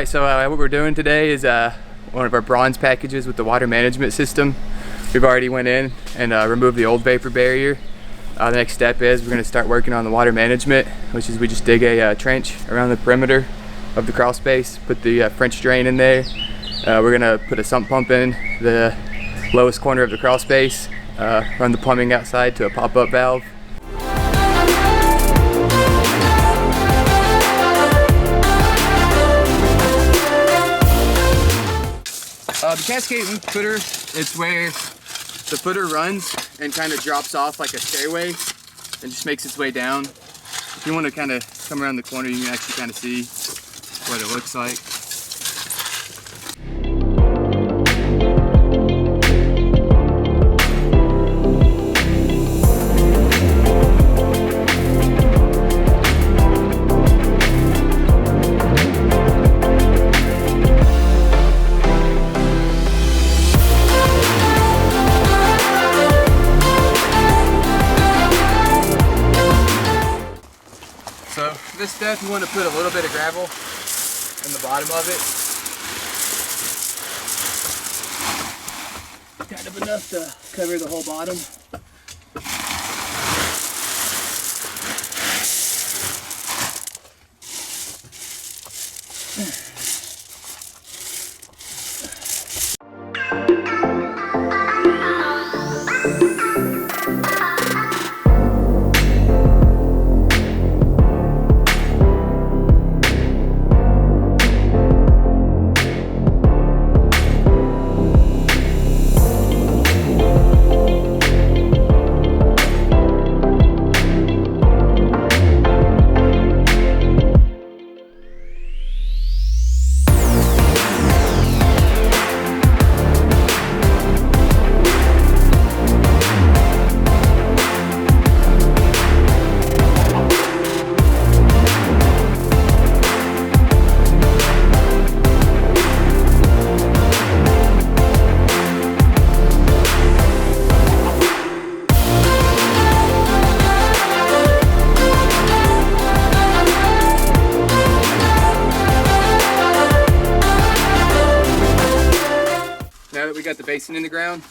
Alright, so what we're doing today is one of our bronze packages with the water management system. We've already went in and removed the old vapor barrier. The next step is we're going to start working on the water management, which is we just dig a trench around the perimeter of the crawl space, put the French drain in there. We're going to put a sump pump in the lowest corner of the crawl space, run the plumbing outside to a pop-up valve. The cascade footer, it's where the footer runs and kind of drops off like a stairway and just makes its way down. If you want to kind of come around the corner, you can actually kind of see what it looks like. So for this step, you want to put a little bit of gravel in the bottom of it. Kind of enough to cover the whole bottom. Now that we got the basin in the ground,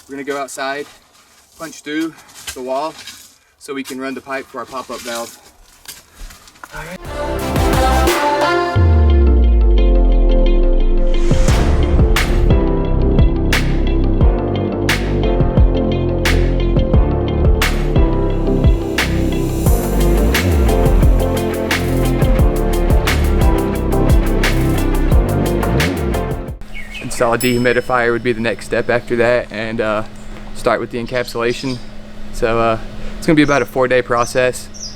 we're going to go outside, punch through the wall so we can run the pipe for our pop-up valve. All right. Install a dehumidifier would be the next step after that, and start with the encapsulation. So it's going to be about a 4-day process.